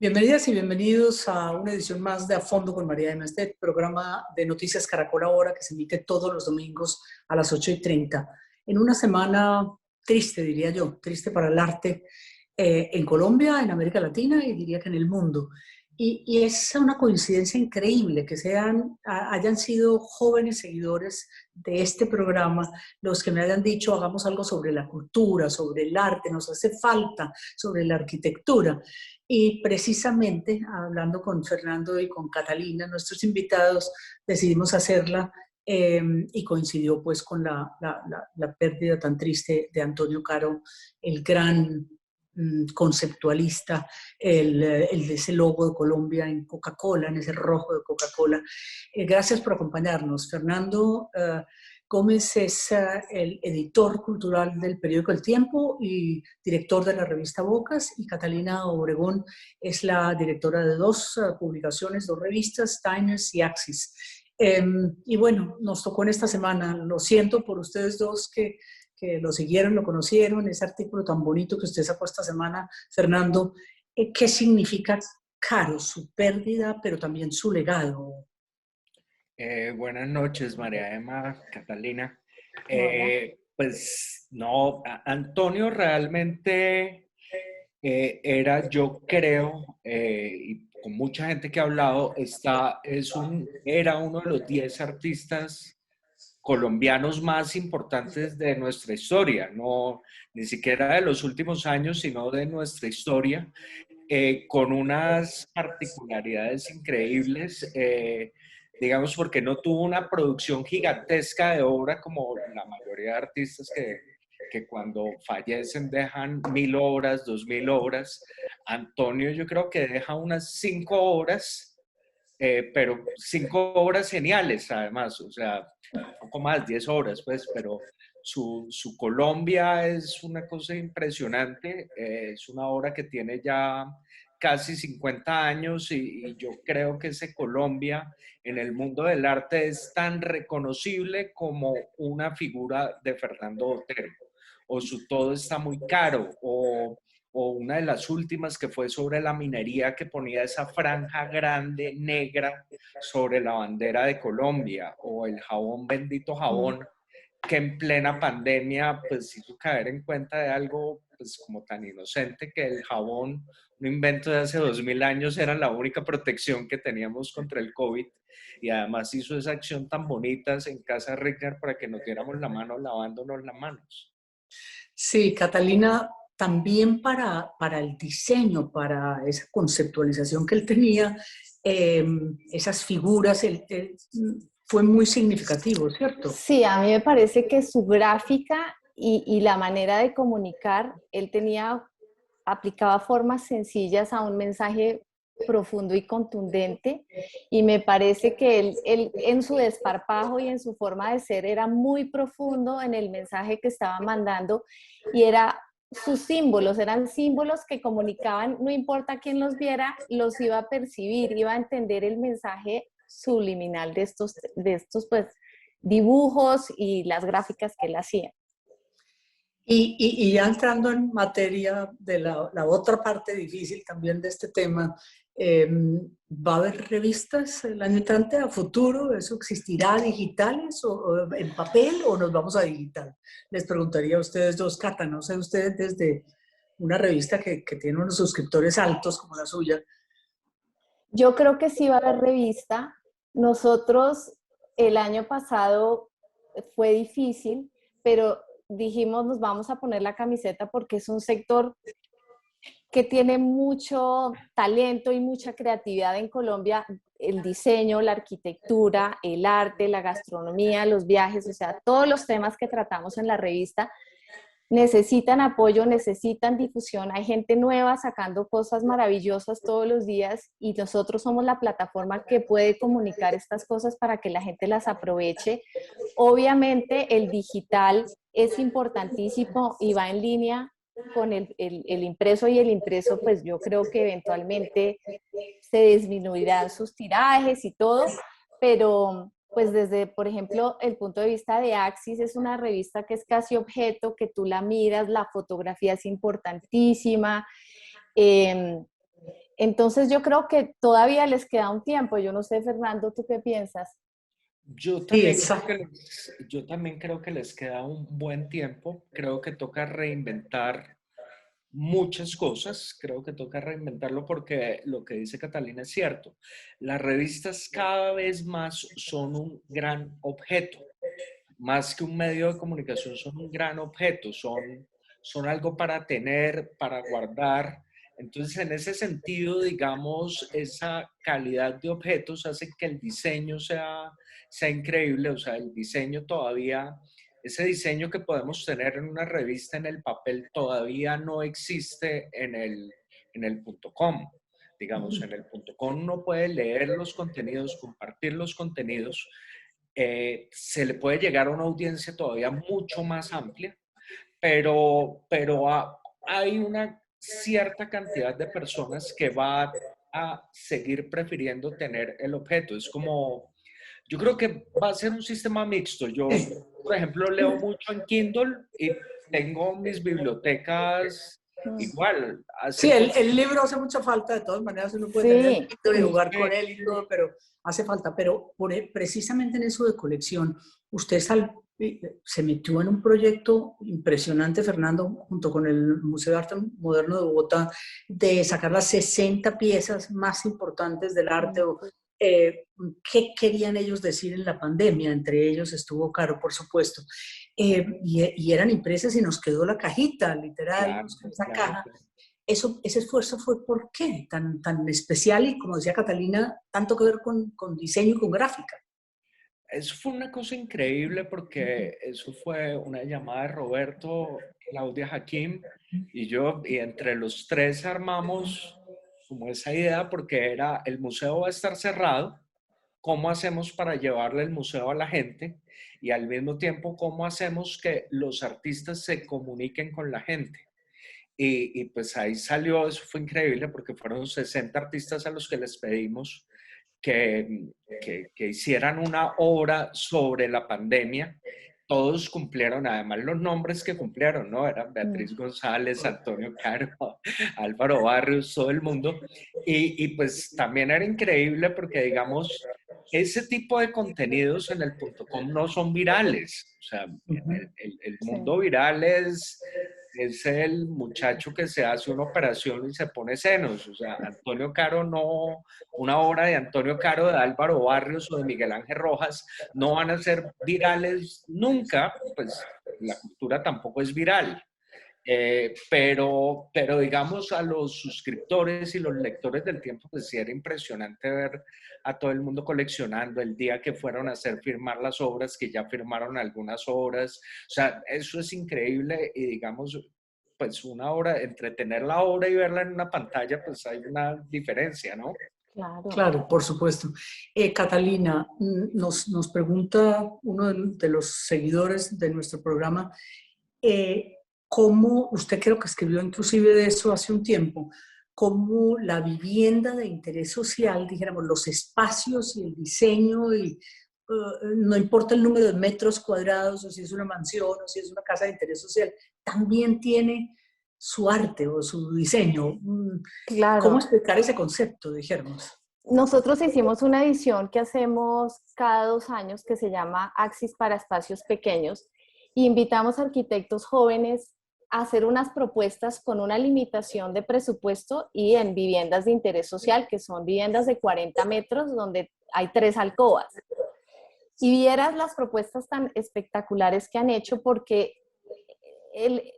Bienvenidas y bienvenidos a una edición más de A Fondo con María Emma, este programa de Noticias Caracol Ahora que se emite todos los domingos a las 8:30. En una semana triste, diría yo, triste para el arte en Colombia, en América Latina y diría que en el mundo. Y es una coincidencia increíble que hayan sido jóvenes seguidores de este programa los que me hayan dicho hagamos algo sobre la cultura, sobre el arte, nos hace falta, sobre la arquitectura. Y precisamente, hablando con Fernando y con Catalina, nuestros invitados, decidimos hacerla y coincidió pues con la pérdida tan triste de Antonio Caro, el gran conceptualista, el de ese logo de Colombia en Coca-Cola, en ese rojo de Coca-Cola. Gracias por acompañarnos. Fernando Gómez es el editor cultural del periódico El Tiempo y director de la revista Bocas, y Catalina Obregón es la directora de dos publicaciones, dos revistas, Diners y Axis. Y bueno, nos tocó en esta semana, lo siento por ustedes dos que lo siguieron, lo conocieron, ese artículo tan bonito que usted sacó esta semana, Fernando. ¿Qué significa Caro, su pérdida, pero también su legado? Buenas noches, María Emma, Catalina. Hola. Pues no, Antonio realmente era, yo creo, y con mucha gente que ha hablado, era uno de los 10 artistas colombianos más importantes de nuestra historia, no, ni siquiera de los últimos años, sino de nuestra historia, con unas particularidades increíbles, digamos, porque no tuvo una producción gigantesca de obra como la mayoría de artistas que cuando fallecen dejan 1000 obras, 2000 obras. Antonio yo creo que deja unas 5 obras, pero 5 obras geniales además, o sea, un poco más, 10 obras pues, pero su Colombia es una cosa impresionante, es una obra que tiene ya casi 50 años y yo creo que ese Colombia en el mundo del arte es tan reconocible como una figura de Fernando Botero, o su Todo está muy caro, o una de las últimas que fue sobre la minería, que ponía esa franja grande negra sobre la bandera de Colombia, o el jabón, bendito jabón, que en plena pandemia pues hizo caer en cuenta de algo pues como tan inocente, que el jabón, un invento de hace 2000 años, era la única protección que teníamos contra el COVID, y además hizo esa acción tan bonita en Casa Rigner para que nos diéramos la mano lavándonos las manos. Sí, Catalina, también para el diseño, para esa conceptualización que él tenía, esas figuras, fue muy significativo, ¿cierto? Sí, a mí me parece que su gráfica y la manera de comunicar, aplicaba formas sencillas a un mensaje profundo y contundente, y me parece que él en su desparpajo y en su forma de ser era muy profundo en el mensaje que estaba mandando, y sus símbolos eran símbolos que comunicaban, no importa quién los viera, los iba a percibir, iba a entender el mensaje subliminal de estos pues dibujos y las gráficas que él hacía. Y ya entrando en materia de la otra parte difícil también de este tema, ¿va a haber revistas el año entrante a futuro? ¿Eso existirá digitales o en papel o nos vamos a digital? Les preguntaría a ustedes dos, Cata, no sé ustedes desde una revista que tiene unos suscriptores altos como la suya. Yo creo que sí va a haber revista. Nosotros el año pasado fue difícil, pero dijimos nos vamos a poner la camiseta porque es un sector que tiene mucho talento y mucha creatividad en Colombia: el diseño, la arquitectura, el arte, la gastronomía, los viajes, o sea, todos los temas que tratamos en la revista necesitan apoyo, necesitan difusión. Hay gente nueva sacando cosas maravillosas todos los días, y nosotros somos la plataforma que puede comunicar estas cosas para que la gente las aproveche. Obviamente el digital es importantísimo y va en línea con el impreso, y el impreso pues yo creo que eventualmente se disminuirán sus tirajes y todo, pero pues desde, por ejemplo, el punto de vista de Axis, es una revista que es casi objeto, que tú la miras, la fotografía es importantísima. Entonces yo creo que todavía les queda un tiempo. Yo no sé, Fernando, ¿tú qué piensas? Sí, exacto. Yo también creo que les queda un buen tiempo. Creo que toca reinventar muchas cosas. Creo que toca reinventarlo porque lo que dice Catalina es cierto. Las revistas cada vez más son un gran objeto. Más que un medio de comunicación, son un gran objeto, son algo para tener, para guardar. Entonces, en ese sentido, digamos, esa calidad de objetos hace que el diseño sea increíble. O sea, el diseño todavía, ese diseño que podemos tener en una revista en el papel todavía no existe en el punto com. Digamos, en el punto com uno puede leer los contenidos, compartir los contenidos, se le puede llegar a una audiencia todavía mucho más amplia, pero hay una cierta cantidad de personas que va a seguir prefiriendo tener el objeto. Es como, yo creo que va a ser un sistema mixto. Yo, por ejemplo, leo mucho en Kindle y tengo mis bibliotecas igual. Sí, el libro hace mucha falta, de todas maneras uno puede tener el Sí, libro y jugar con él y todo, pero hace falta. Pero precisamente en eso de colección, usted se metió en un proyecto impresionante, Fernando, junto con el Museo de Arte Moderno de Bogotá, de sacar las 60 piezas más importantes del arte. Eh, ¿Qué querían ellos decir en la pandemia? Entre ellos estuvo Caro, por supuesto. Y eran impresas y nos quedó la cajita, literal, Claro, nos quedó esa claro. caja. Ese esfuerzo fue ¿por qué? Tan especial y, como decía Catalina, tanto que ver con diseño y con gráfica. Eso fue una cosa increíble porque eso fue una llamada de Roberto, Claudia Hakim y yo, y entre los tres armamos como esa idea porque era, el museo va a estar cerrado, ¿cómo hacemos para llevarle el museo a la gente? Y al mismo tiempo, ¿cómo hacemos que los artistas se comuniquen con la gente? Y pues ahí salió, eso fue increíble porque fueron 60 artistas a los que les pedimos que hicieran una obra sobre la pandemia. Todos cumplieron, además los nombres que cumplieron, ¿no? Eran Beatriz González, Antonio Caro, Álvaro Barrios, todo el mundo. Y pues también era increíble porque, digamos, ese tipo de contenidos en el punto .com no son virales. O sea, el sí. mundo viral es el muchacho que se hace una operación y se pone senos. O sea, Antonio Caro no, una obra de Antonio Caro, de Álvaro Barrios o de Miguel Ángel Rojas no van a ser virales nunca, pues la cultura tampoco es viral. Pero digamos a los suscriptores y los lectores del Tiempo, pues sí era impresionante ver a todo el mundo coleccionando el día que fueron a hacer firmar las obras, que ya firmaron algunas obras. O sea, eso es increíble y digamos, pues una obra, entre tener la obra y verla en una pantalla, pues hay una diferencia, ¿no? Claro. Claro, por supuesto. Catalina, nos pregunta uno de los seguidores de nuestro programa, cómo, usted creo que escribió inclusive de eso hace un tiempo, cómo la vivienda de interés social, dijéramos, los espacios y el diseño, y no importa el número de metros cuadrados, o si es una mansión, o si es una casa de interés social, también tiene su arte o su diseño. ¿Cómo Claro. explicar ese concepto, dijéramos? Nosotros hicimos una edición que hacemos cada 2 años que se llama Axis para Espacios Pequeños y invitamos a arquitectos jóvenes a hacer unas propuestas con una limitación de presupuesto y en viviendas de interés social, que son viviendas de 40 metros donde hay 3 alcobas. Y vieras las propuestas tan espectaculares que han hecho porque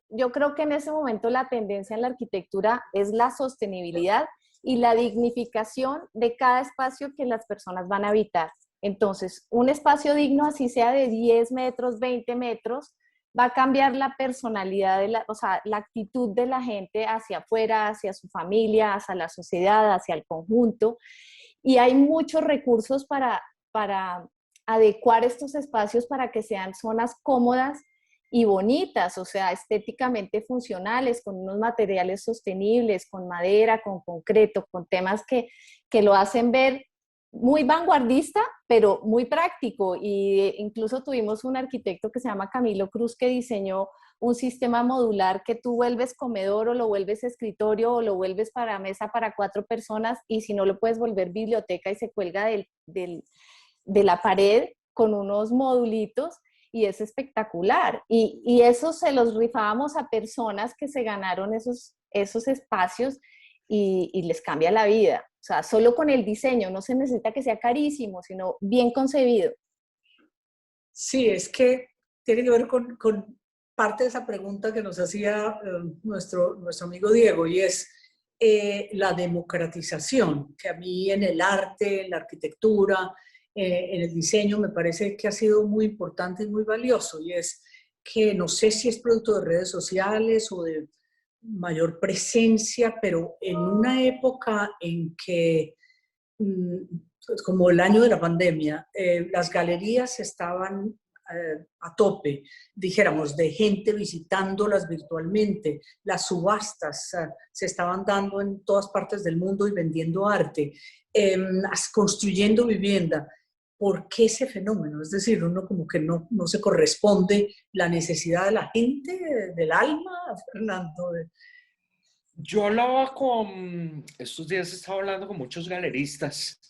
yo creo que en ese momento la tendencia en la arquitectura es la sostenibilidad y la dignificación de cada espacio que las personas van a habitar. Entonces, un espacio digno, así sea de 10 metros, 20 metros, va a cambiar la personalidad, o sea, la actitud de la gente hacia afuera, hacia su familia, hacia la sociedad, hacia el conjunto. Y hay muchos recursos para adecuar estos espacios para que sean zonas cómodas y bonitas, o sea, estéticamente funcionales, con unos materiales sostenibles, con madera, con concreto, con temas que lo hacen ver muy vanguardista, pero muy práctico. Y incluso tuvimos un arquitecto que se llama Camilo Cruz que diseñó un sistema modular que tú vuelves comedor o lo vuelves escritorio o lo vuelves para mesa para 4 personas y si no lo puedes volver biblioteca y se cuelga de la pared con unos modulitos y es espectacular. Y eso se los rifábamos a personas que se ganaron esos espacios y les cambia la vida. O sea, solo con el diseño, no se necesita que sea carísimo, sino bien concebido. Sí, es que tiene que ver con parte de esa pregunta que nos hacía nuestro amigo Diego, y es la democratización, que a mí en el arte, en la arquitectura, en el diseño, me parece que ha sido muy importante y muy valioso, y es que no sé si es producto de redes sociales o de mayor presencia, pero en una época en que como el año de la pandemia, las galerías estaban a tope, dijéramos, de gente visitándolas virtualmente, las subastas se estaban dando en todas partes del mundo y vendiendo arte, construyendo vivienda. ¿Por qué ese fenómeno? Es decir, uno como que no se corresponde la necesidad de la gente, del alma, Fernando. Yo hablaba estos días estaba hablando con muchos galeristas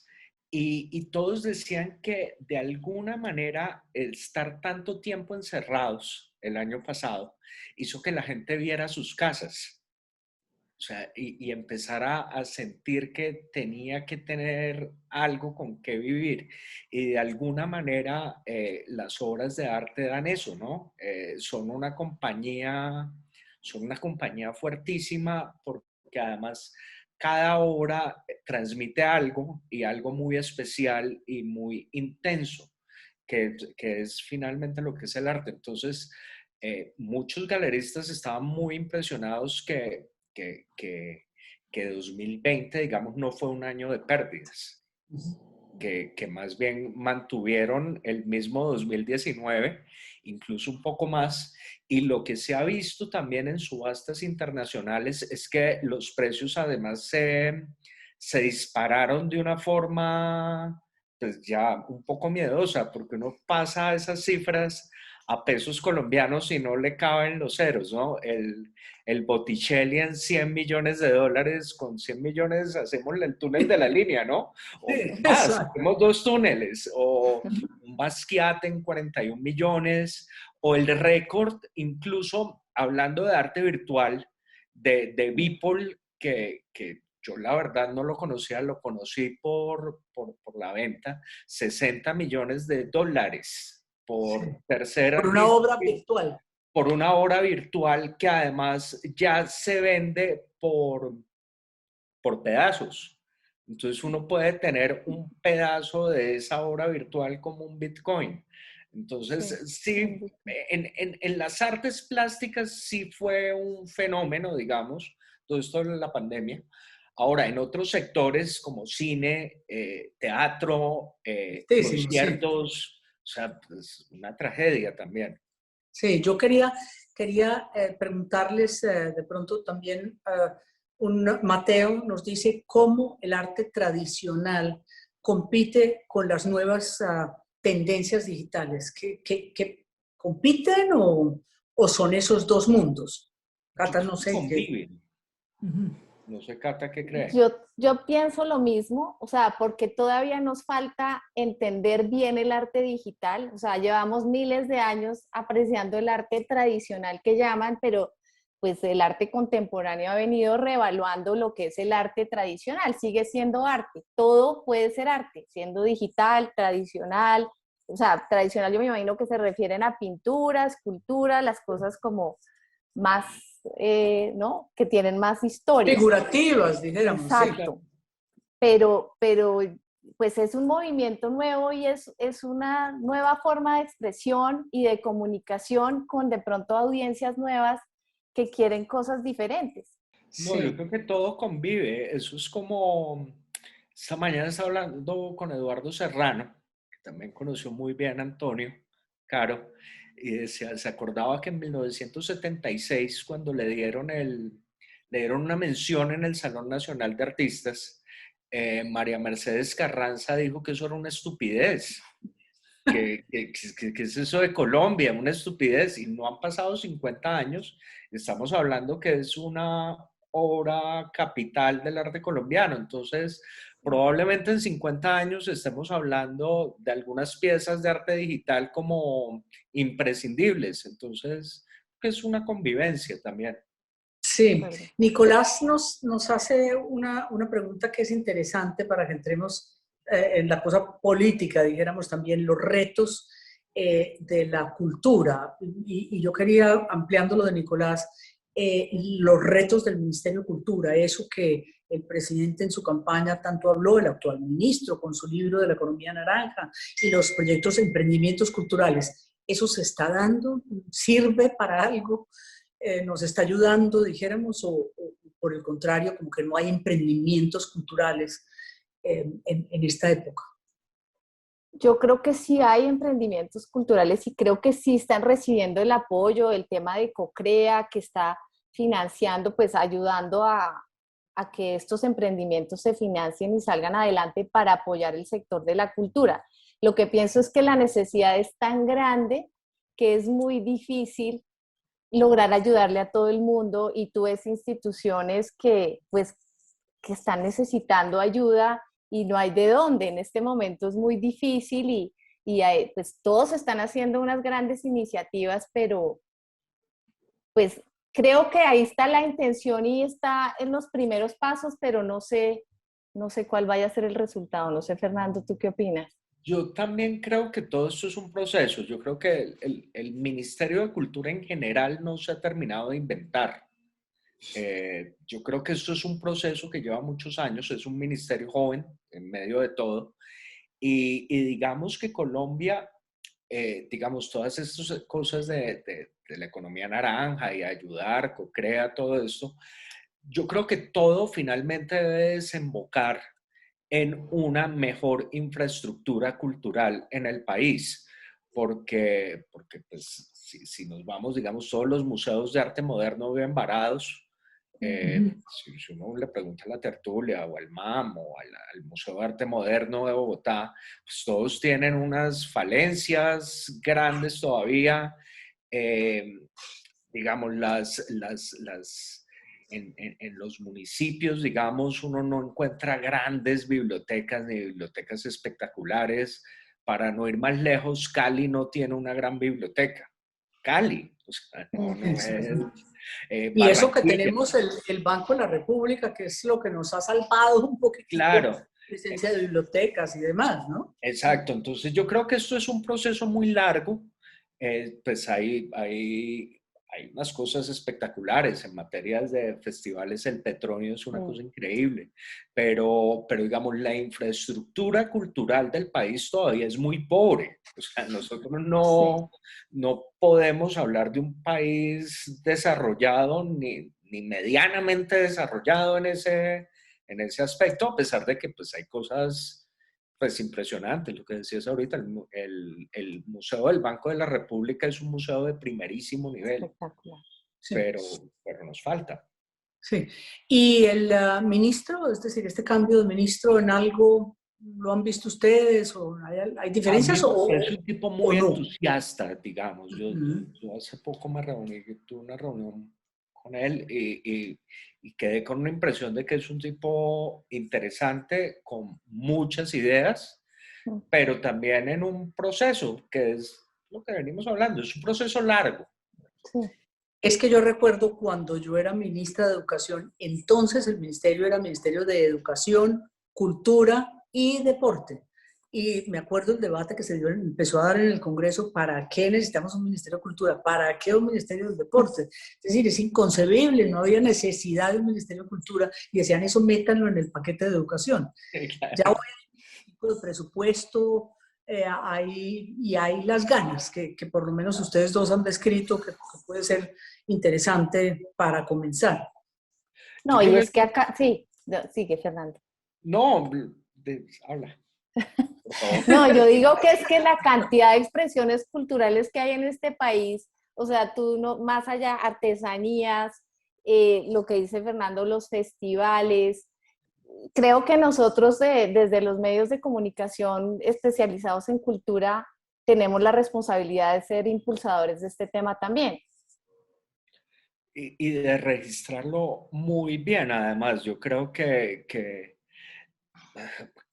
y todos decían que de alguna manera el estar tanto tiempo encerrados el año pasado hizo que la gente viera sus casas. O sea, y empezar a sentir que tenía que tener algo con qué vivir. Y de alguna manera las obras de arte dan eso, ¿no? Son una compañía fuertísima porque además cada obra transmite algo y algo muy especial y muy intenso, que es finalmente lo que es el arte. Entonces, muchos galeristas estaban muy impresionados que, que, que 2020, digamos, no fue un año de pérdidas, que más bien mantuvieron el mismo 2019, incluso un poco más. Y lo que se ha visto también en subastas internacionales es que los precios además se dispararon de una forma pues ya un poco miedosa, porque uno pasa esas cifras a pesos colombianos y no le caben los ceros, ¿no? El Botticelli en 100 millones de dólares, con 100 millones hacemos el túnel de la línea, ¿no? O Sí, más, exacto. hacemos 2 túneles, o un Basquiat en 41 millones, o el récord, incluso hablando de arte virtual, de Beeple, que yo la verdad no lo conocía, lo conocí por la venta, 60 millones de dólares Sí. por tercer Por una artista, obra virtual. por una obra virtual que además ya se vende por pedazos. Entonces uno puede tener un pedazo de esa obra virtual como un Bitcoin. Sí, Entonces, sí, en las artes plásticas sí fue un fenómeno, digamos, todo esto de la pandemia. Ahora, en otros sectores como cine, teatro, Muchísimo, sí. conciertos, o sea, pues una tragedia también. Sí, yo quería preguntarles de pronto también, Mateo nos dice cómo el arte tradicional compite con las nuevas tendencias digitales. ¿Qué compiten o son esos dos mundos? Yo Cata, creo no que sé qué. conviven. No sé, Cata, ¿qué cree? yo pienso lo mismo, o sea, porque todavía nos falta entender bien el arte digital, o sea, llevamos miles de años apreciando el arte tradicional que llaman, pero pues el arte contemporáneo ha venido reevaluando lo que es el arte tradicional, sigue siendo arte, todo puede ser arte, siendo digital, tradicional, o sea, tradicional yo me imagino que se refieren a pintura, escultura, las cosas como más, ¿no? Que tienen más historia. Figurativas, dijéramos, sí. Exacto, pero pues es un movimiento nuevo y es una nueva forma de expresión y de comunicación con de pronto audiencias nuevas que quieren cosas diferentes. No, yo Sí. creo que todo convive. Eso es como, esta mañana estaba hablando con Eduardo Serrano, que también conoció muy bien a Antonio Caro, y decía, se acordaba que en 1976, cuando le dieron una mención en el Salón Nacional de Artistas, María Mercedes Carranza dijo que eso era una estupidez. ¿Qué es eso de Colombia? Una estupidez. Y no han pasado 50 años. Estamos hablando que es una obra capital del arte colombiano. Entonces, probablemente en 50 años estemos hablando de algunas piezas de arte digital como imprescindibles. Entonces, es una convivencia también. De Sí, acuerdo. Nicolás nos hace una pregunta que es interesante para que entremos en la cosa política, dijéramos también, los retos de la cultura. Y yo quería, ampliando lo de Nicolás, los retos del Ministerio de Cultura, eso que el presidente en su campaña tanto habló, el actual ministro con su libro de la economía naranja y los proyectos de emprendimientos culturales. ¿Eso se está dando? ¿Sirve para algo? ¿Nos está ayudando, dijéramos, o por el contrario, como que no hay emprendimientos culturales en esta época? Yo creo que sí hay emprendimientos culturales y creo que sí están recibiendo el apoyo, el tema de CoCrea, que está financiando, pues ayudando a que estos emprendimientos se financien y salgan adelante para apoyar el sector de la cultura. Lo que pienso es que la necesidad es tan grande que es muy difícil lograr ayudarle a todo el mundo y tú ves instituciones que, pues, que están necesitando ayuda y no hay de dónde. En este momento es muy difícil y hay, pues todos están haciendo unas grandes iniciativas, pero pues creo que ahí está la intención y está en los primeros pasos, pero no sé cuál vaya a ser el resultado. No sé, Fernando, ¿tú qué opinas? Yo también creo que todo esto es un proceso. Yo creo que el Ministerio de Cultura en general no se ha terminado de inventar. Yo creo que esto es un proceso que lleva muchos años, es un ministerio joven en medio de todo. Y digamos que Colombia, digamos, todas estas cosas de la economía naranja y ayudar, CoCrea, todo esto, yo creo que todo finalmente debe desembocar en una mejor infraestructura cultural en el país, porque pues, si nos vamos, digamos, todos los museos de arte moderno viven varados. Si uno le pregunta a la Tertulia o al MAM o al Museo de Arte Moderno de Bogotá, pues todos tienen unas falencias grandes todavía. Eh, digamos, en los municipios, digamos, uno no encuentra grandes bibliotecas ni bibliotecas espectaculares. Para no ir más lejos, Cali no tiene una gran biblioteca. Cali, o sea, no es Y eso que Barranquilla. tenemos el Banco de la República, que es lo que nos ha salvado un poquitico, Claro, presencia de bibliotecas y demás, ¿no? exacto. Entonces yo creo que esto es un proceso muy largo. Pues hay unas cosas espectaculares en materias de festivales. El Petronio es una cosa increíble, pero digamos, la infraestructura cultural del país todavía es muy pobre. O sea, nosotros Sí. no podemos hablar de un país desarrollado ni medianamente desarrollado en ese aspecto, a pesar de que pues hay cosas pues impresionantes. Lo que decías ahorita, el Museo del Banco de la República es un museo de primerísimo nivel, Espectacular. Sí, pero, pero nos falta. sí. ¿Y el ministro, es decir, este cambio de ministro en algo, lo han visto ustedes o hay A mí diferencias me parece un tipo o muy no? entusiasta, digamos. Ujú. Yo hace poco me reuní, tuve una reunión con él y quedé con una impresión de que es un tipo interesante, con muchas ideas, pero también en un proceso, que es lo que venimos hablando, es un proceso largo. Sí. Es que yo recuerdo cuando yo era ministra de Educación, entonces el ministerio era Ministerio de Educación, Cultura y Deporte. Y me acuerdo el debate que se dio, empezó a dar en el Congreso, ¿para qué necesitamos un Ministerio de Cultura? ¿Para qué un Ministerio de Deporte? Es decir, es inconcebible, no había necesidad de un Ministerio de Cultura y decían eso, métanlo en el paquete de educación. Ya hoy Claro. hay un tipo de presupuesto, y hay las ganas que por lo menos ustedes dos han descrito que puede ser interesante para comenzar. Yo No, y creo es que que, acá, sí, sigue Fernando. no, habla, por favor. No, yo digo que es que la cantidad de expresiones culturales que hay en este país, o sea, tú no, más allá, artesanías, lo que dice Fernando, los festivales, creo que nosotros desde los medios de comunicación especializados en cultura tenemos la responsabilidad de ser impulsadores de este tema también. Y de registrarlo muy bien, además. Yo creo que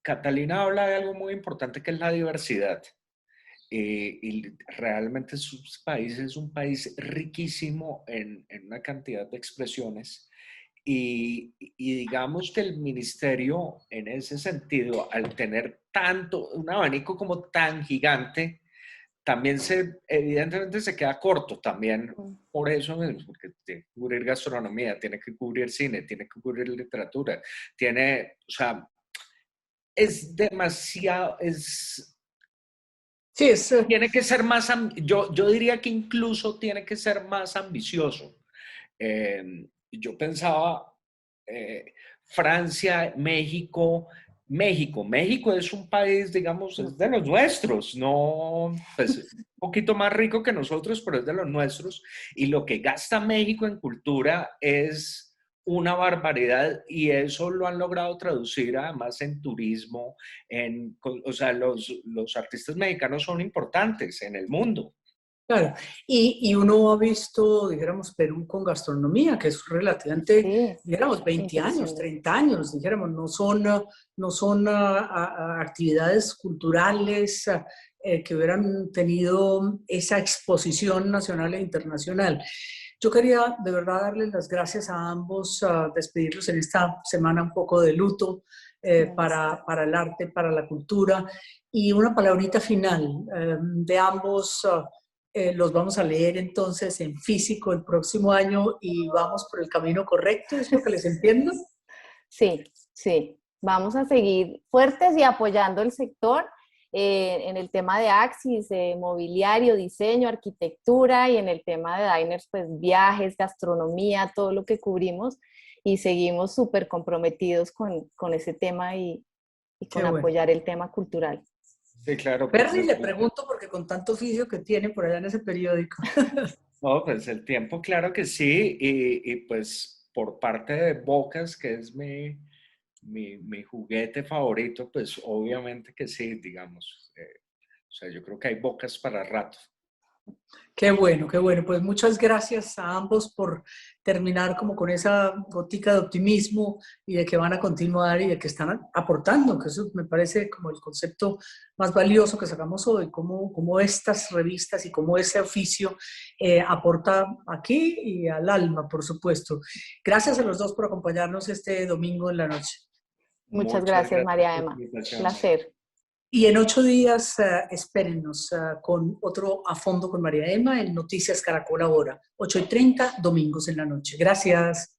Catalina habla de algo muy importante que es la diversidad. Y realmente su país es un país riquísimo en una cantidad de expresiones. Y digamos que el ministerio, en ese sentido, al tener tanto, un abanico como tan gigante, también evidentemente se queda corto también por eso mismo, porque tiene que cubrir gastronomía, tiene que cubrir cine, tiene que cubrir literatura, o sea, es demasiado, Sí, es, tiene que ser más, yo diría que incluso tiene que ser más ambicioso. Yo pensaba, eh, Francia, México es un país, digamos, es de los nuestros, no, pues un poquito más rico que nosotros, pero es de los nuestros. Y lo que gasta México en cultura es una barbaridad y eso lo han logrado traducir además en turismo, o sea, los artistas mexicanos son importantes en el mundo. claro, y uno ha visto, dijéramos, Perú con gastronomía, que es relativamente, Sí, dijéramos, 20 años, impresionante. 30 años, dijéramos, no son actividades culturales que hubieran tenido esa exposición nacional e internacional. Yo quería de verdad darles las gracias a ambos, despedirlos en esta semana un poco de luto para el arte, para la cultura, y una palabrita final de ambos. Los vamos a leer entonces en físico el próximo año y vamos por el camino correcto, ¿es lo que les entiendo? Sí, sí. Vamos a seguir fuertes y apoyando el sector en el tema de Axis, mobiliario, diseño, arquitectura y en el tema de diners, pues viajes, gastronomía, todo lo que cubrimos y seguimos súper comprometidos con ese tema y Qué con bueno. apoyar el tema cultural. Sí, claro, por Perry, le supuesto. pregunto porque con tanto oficio que tiene por allá en ese periódico. No, pues el tiempo, claro que sí, y pues por parte de Bocas, que es mi juguete favorito, pues obviamente que sí, digamos. O sea, yo creo que hay Bocas para rato. Qué bueno, qué bueno. Pues muchas gracias a ambos por terminar como con esa gotica de optimismo y de que van a continuar y de que están aportando, que eso me parece como el concepto más valioso que sacamos hoy, cómo estas revistas y cómo ese oficio aporta aquí y al alma, por supuesto. Gracias a los dos por acompañarnos este domingo en la noche. Muchas Muchas gracias, gracias María por la Emma. invitación. Placer. Y en 8 días, espérennos con otro A Fondo con María Emma en Noticias Caracol ahora, 8:30, domingos en la noche. Gracias.